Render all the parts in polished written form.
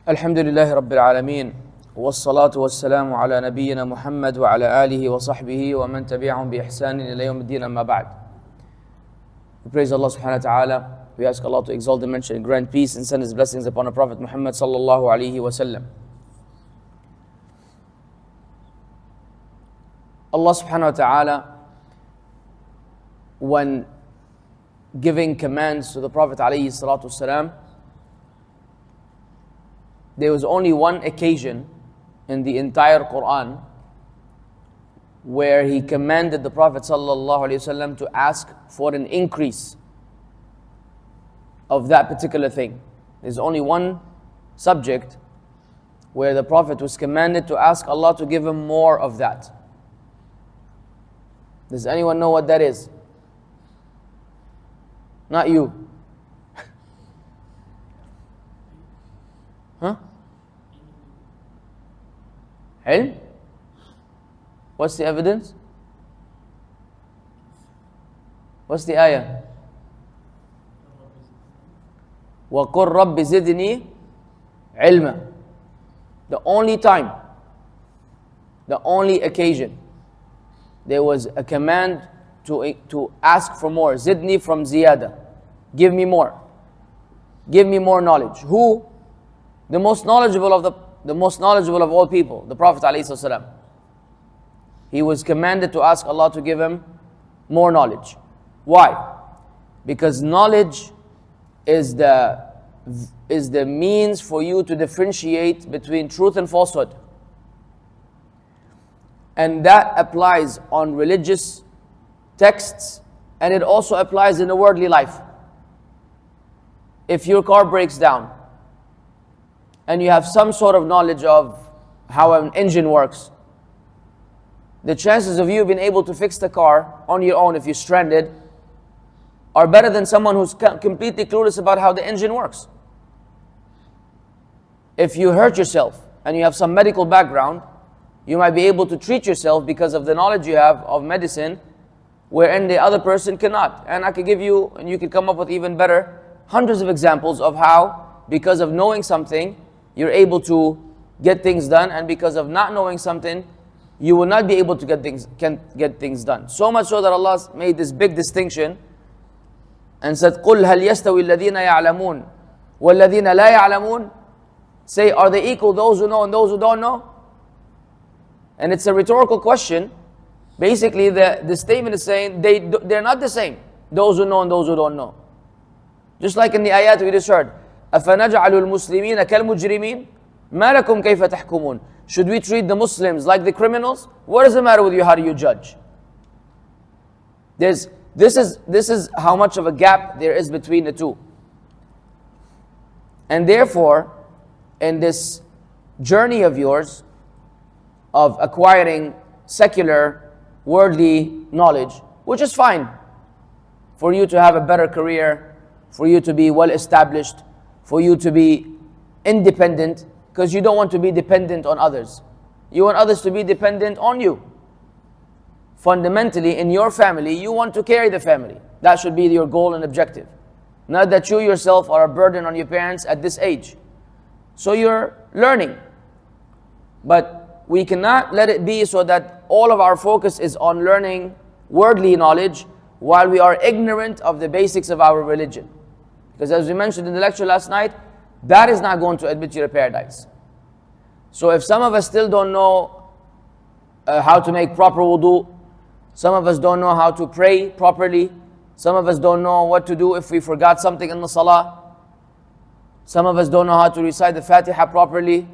الحمد لله رب العالمين والصلاة والسلام على نبينا محمد وعلى آله وصحبه ومن تبعهم بإحسان إلى يوم الدين أما بعد. We praise Allah subhanahu wa ta'ala. We ask Allah to exalt and mention and grant peace and send His blessings upon our Prophet Muhammad sallallahu alayhi wa sallam. Allah subhanahu wa ta'ala, when giving commands to the Prophet alayhi salatu wasalam, there was only one occasion in the entire Quran where He commanded the Prophet ﷺ to ask for an increase of that particular thing. There's only one subject where the Prophet was commanded to ask Allah to give him more of that. Does anyone know what that is? Not you. Huh? Ilm? What's the evidence? What's the ayah? وَقُلْ رَبِّ زِدْنِي عِلْمًا. The only time, the only occasion, there was a command to ask for more. Zidni from ziyada. Give me more. Give me more knowledge. Who? The most knowledgeable of all people, the Prophet ﷺ. He was commanded to ask Allah to give him more knowledge. Why? Because knowledge is the means for you to differentiate between truth and falsehood. And that applies on religious texts, and it also applies in the worldly life. If your car breaks down, and you have some sort of knowledge of how an engine works, the chances of you being able to fix the car on your own if you're stranded are better than someone who's completely clueless about how the engine works. If you hurt yourself and you have some medical background, you might be able to treat yourself because of the knowledge you have of medicine, wherein the other person cannot. And I could give you, and you could come up with even better, hundreds of examples of how, because of knowing something, you're able to get things done, and because of not knowing something, you will not be able to can't get things done. So much so that Allah made this big distinction and said, قُلْ هَلْ يَسْتَوِي الَّذِينَ يَعْلَمُونَ وَالَّذِينَ لَا يَعْلَمُونَ. Say, are they equal, those who know and those who don't know? And it's a rhetorical question. Basically, the statement is saying they're not the same, those who know and those who don't know. Just like in the ayat we just heard, أَفَنَجْعَلُ الْمُسْلِمِينَ كَالْمُجْرِمِينَ مَا لَكُمْ كَيْفَ تَحْكُمُونَ. Should we treat the Muslims like the criminals? What is the matter with you? How do you judge? This is how much of a gap there is between the two. And therefore, in this journey of yours of acquiring secular, worldly knowledge, which is fine for you to have a better career, for you to be well established, for you to be independent, because you don't want to be dependent on others. You want others to be dependent on you. Fundamentally, in your family, you want to carry the family. That should be your goal and objective. Not that you yourself are a burden on your parents at this age. So you're learning. But we cannot let it be so that all of our focus is on learning worldly knowledge while we are ignorant of the basics of our religion. Because as we mentioned in the lecture last night, that is not going to admit you to paradise. So if some of us still don't know how to make proper wudu, some of us don't know how to pray properly, some of us don't know what to do if we forgot something in the salah, some of us don't know how to recite the Fatiha properly,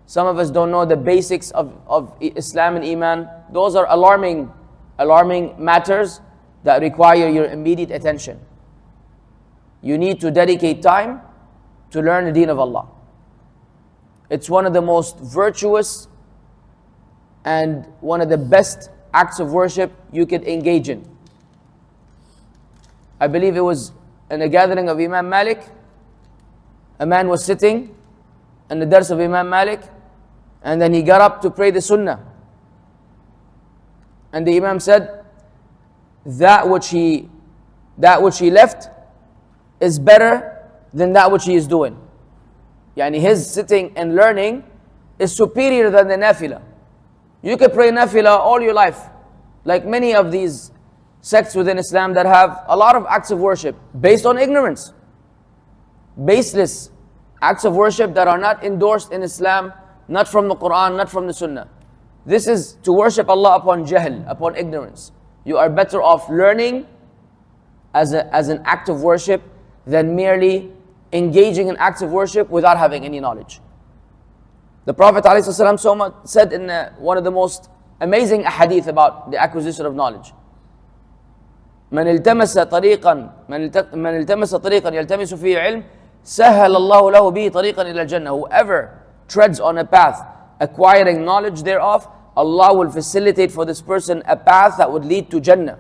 some of us don't know the basics of Islam and Iman, those are alarming matters that require your immediate attention. You need to dedicate time to learn the deen of Allah. It's one of the most virtuous and one of the best acts of worship you could engage in. I believe it was in a gathering of Imam Malik. A man was sitting in the dars of Imam Malik, and then he got up to pray the sunnah. And the Imam said, that which he left is better than that which he is doing. Yani his sitting and learning is superior than the nafilah. You can pray nafilah all your life, like many of these sects within Islam that have a lot of acts of worship based on ignorance. Baseless acts of worship that are not endorsed in Islam, not from the Quran, not from the Sunnah. This is to worship Allah upon jahl, upon ignorance. You are better off learning as an act of worship than merely engaging in acts of worship without having any knowledge. The Prophet ﷺ said in one of the most amazing ahadith about the acquisition of knowledge. من التمس طريقا يلتمس فيه علم سهل الله له به طريقا إلى الجنة. Whoever treads on a path acquiring knowledge thereof, Allah will facilitate for this person a path that would lead to Jannah.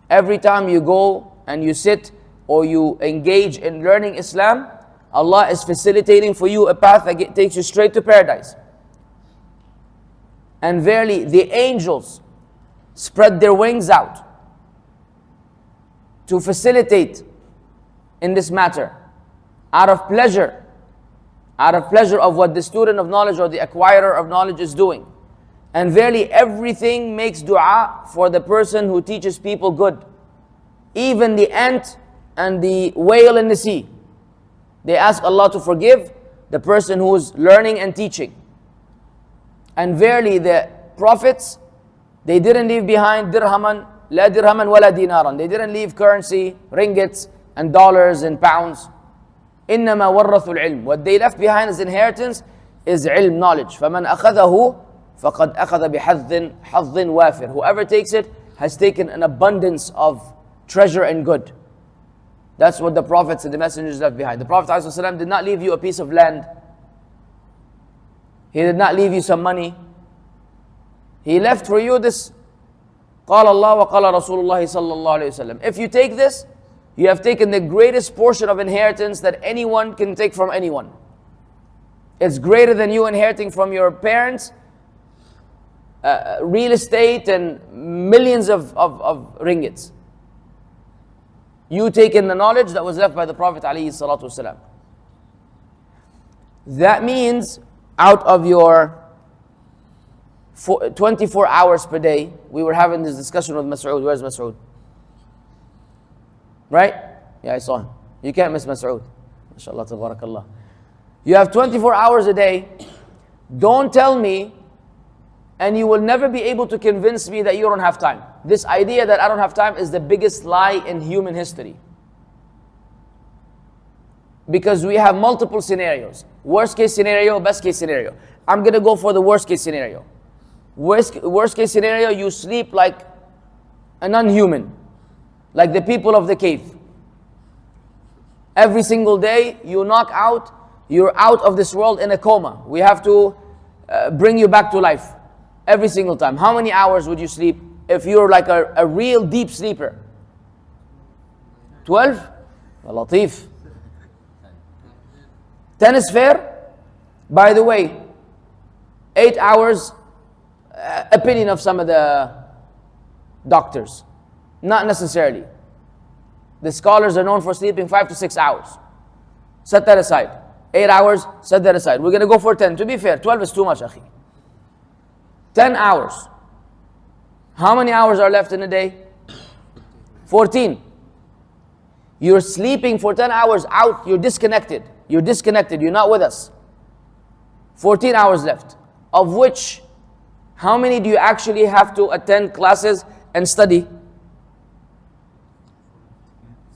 Every time you go and you sit or you engage in learning Islam, Allah is facilitating for you a path that takes you straight to paradise. And verily, the angels spread their wings out to facilitate in this matter, out of pleasure of what the student of knowledge or the acquirer of knowledge is doing. And verily, everything makes dua for the person who teaches people good. Even the ant and the whale in the sea, they ask Allah to forgive the person who is learning and teaching. And verily, the prophets, they didn't leave behind dirhaman, la dirhaman wala dinaran. They didn't leave currency, ringgits and dollars and pounds. إنما ورثوا العلم. What they left behind as inheritance is ilm, knowledge. فمن أخذه فقد أخذ بحظ وافر. Whoever takes it has taken an abundance of treasure and good. That's what the prophets and the messengers left behind. The Prophet ﷺ did not leave you a piece of land. He did not leave you some money. He left for you this. قال الله وقال رسول الله صلى الله عليه وسلم. If you take this, you have taken the greatest portion of inheritance that anyone can take from anyone. It's greater than you inheriting from your parents, real estate and millions of ringgits. You take in the knowledge that was left by the Prophet ﷺ. That means out of your 24 hours per day, we were having this discussion with Mas'ud. Where's Mas'ud? Right? Yeah, I saw him. You can't miss Mas'ud. MashaAllah, tabarakallah. You have 24 hours a day. Don't tell me, and you will never be able to convince me that you don't have time. This idea that I don't have time is the biggest lie in human history. Because we have multiple scenarios. Worst case scenario, best case scenario. I'm going to go for the worst case scenario. Worst case scenario, you sleep like a non-human. Like the people of the cave. Every single day, you knock out, you're out of this world in a coma. We have to bring you back to life. Every single time. How many hours would you sleep if you're like a real deep sleeper? 12? Latif. 10 is fair? By the way, 8 hours, opinion of some of the doctors. Not necessarily. The scholars are known for sleeping 5 to 6 hours. Set that aside. 8 hours, set that aside. We're going to go for 10. To be fair, 12 is too much, akhi. 10 hours. How many hours are left in a day? 14. You're sleeping for 10 hours out. You're disconnected. You're disconnected. You're not with us. 14 hours left. Of which, how many do you actually have to attend classes and study?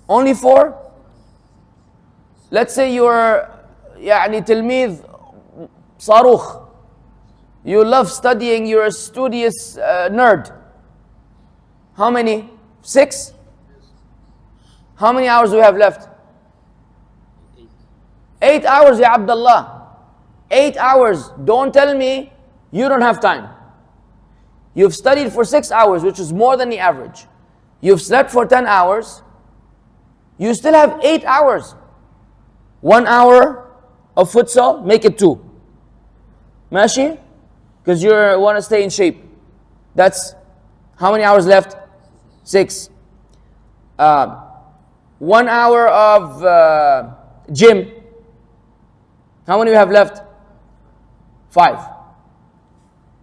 Only 4? Let's say you're تلميذ صاروخ. You love studying, you're a studious nerd. How many? 6? How many hours do we have left? 8 hours, ya Abdullah. 8 hours. Don't tell me you don't have time. You've studied for 6 hours, which is more than the average. You've slept for 10 hours. You still have 8 hours. 1 hour of futsal, make it 2. Mashi? Because you want to stay in shape. That's how many hours left? 6. 1 hour of gym. How many we have left? 5.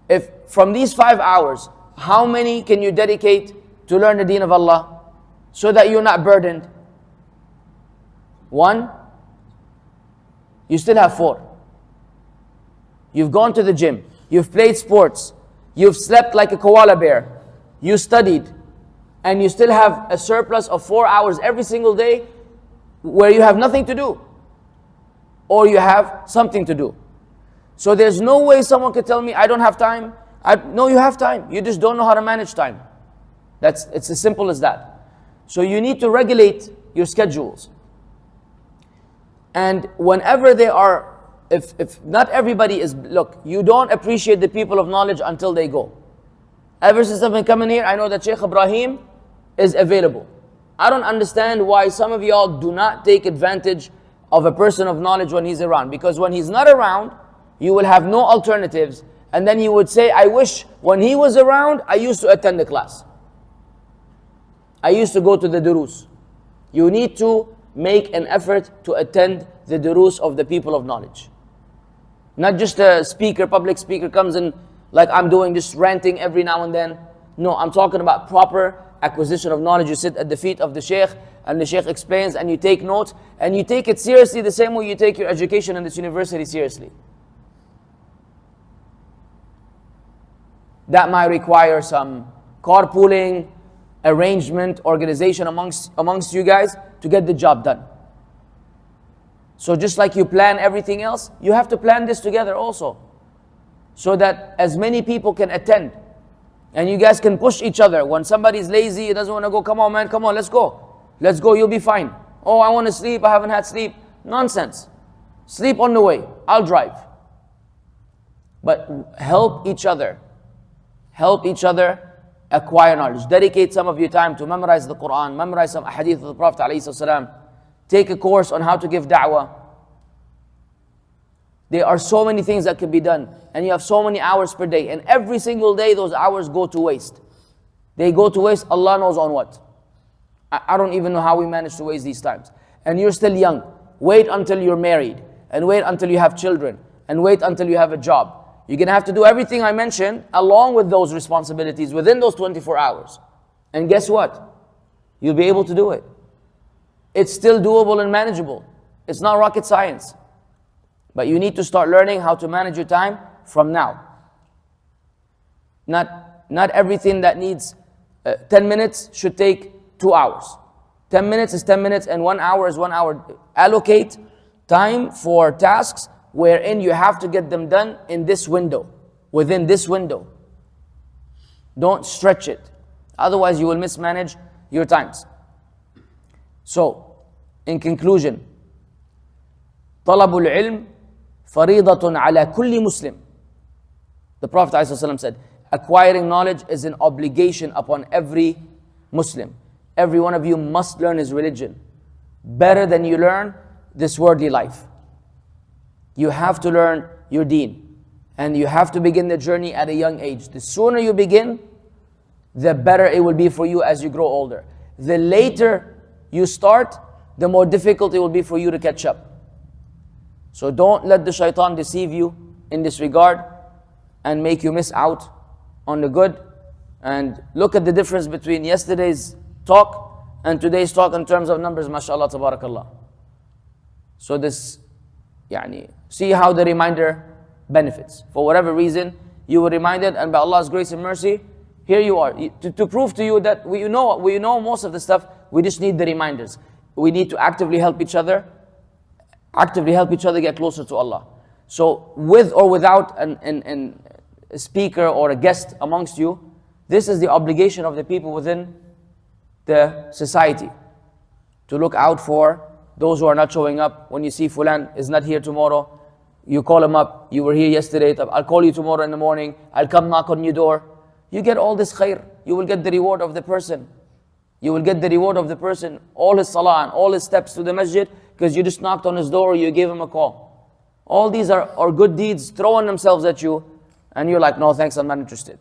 If from these 5 hours, how many can you dedicate to learn the deen of Allah so that you're not burdened? 1. You still have 4. You've gone to the gym, you've played sports, you've slept like a koala bear, you studied, and you still have a surplus of 4 hours every single day where you have nothing to do, or you have something to do. So there's no way someone could tell me, I don't have time. No, you have time. You just don't know how to manage time. It's as simple as that. So you need to regulate your schedules. And whenever they are, if not everybody is, look, you don't appreciate the people of knowledge until they go. Ever since I've been coming here, I know that Sheikh Ibrahim is available. I don't understand why some of y'all do not take advantage of a person of knowledge when he's around. Because when he's not around, you will have no alternatives. And then you would say, I wish when he was around, I used to attend the class. I used to go to the durus. You need to make an effort to attend the durus of the people of knowledge. Not just a speaker, public speaker comes in like I'm doing, just ranting every now and then. No, I'm talking about proper acquisition of knowledge. You sit at the feet of the Sheikh and the Sheikh explains and you take notes and you take it seriously the same way you take your education in this university seriously. That might require some carpooling, arrangement, organization amongst you guys to get the job done. So just like you plan everything else, you have to plan this together also, so that as many people can attend. And you guys can push each other. When somebody's lazy, he doesn't want to go, come on man, come on, let's go. Let's go, you'll be fine. Oh, I want to sleep, I haven't had sleep. Nonsense. Sleep on the way, I'll drive. But help each other. Help each other acquire knowledge. Dedicate some of your time to memorize the Quran, memorize some hadith of the Prophet ﷺ. Take a course on how to give da'wah. There are so many things that can be done, and you have so many hours per day, and every single day those hours go to waste. They go to waste, Allah knows on what. I don't even know how we manage to waste these times. And you're still young. Wait until you're married, and wait until you have children, and wait until you have a job. You're going to have to do everything I mentioned along with those responsibilities within those 24 hours. And guess what? You'll be able to do it. It's still doable and manageable. It's not rocket science. But you need to start learning how to manage your time from now. Not everything that needs 10 minutes should take 2 hours. 10 minutes is 10 minutes and 1 hour is 1 hour. Allocate time for tasks wherein you have to get them done in this window, within this window. Don't stretch it. Otherwise you will mismanage your times. So, in conclusion, طلب العلم فريضة على كل مسلم. The Prophet ﷺ said, acquiring knowledge is an obligation upon every Muslim. Every one of you must learn his religion better than you learn this worldly life. You have to learn your deen, and you have to begin the journey at a young age. The sooner you begin, the better it will be for you as you grow older. The later you start, the more difficult it will be for you to catch up. So don't let the shaitan deceive you in this regard and make you miss out on the good. And look at the difference between yesterday's talk and today's talk in terms of numbers, mashallah, tabarakallah. So this, see how the reminder benefits. For whatever reason, you were reminded, and by Allah's grace and mercy, here you are. To prove to you that we know most of the stuff, we just need the reminders. We need to actively help each other get closer to Allah. So with or without a speaker or a guest amongst you, this is the obligation of the people within the society, to look out for those who are not showing up. When you see Fulan is not here tomorrow, you call him up. You were here yesterday, I'll call you tomorrow in the morning, I'll come knock on your door. You get all this khair. You will get the reward of the person. You will get the reward of the person, all his salah and all his steps to the masjid, because you just knocked on his door or you gave him a call. All these are good deeds throwing themselves at you, and you're like, no thanks, I'm not interested.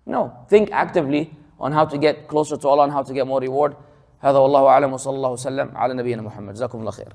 No, think actively on how to get closer to Allah and how to get more reward. هذا والله أعلم وصلى الله وسلم على نبينا محمد. جزاكم الله خير.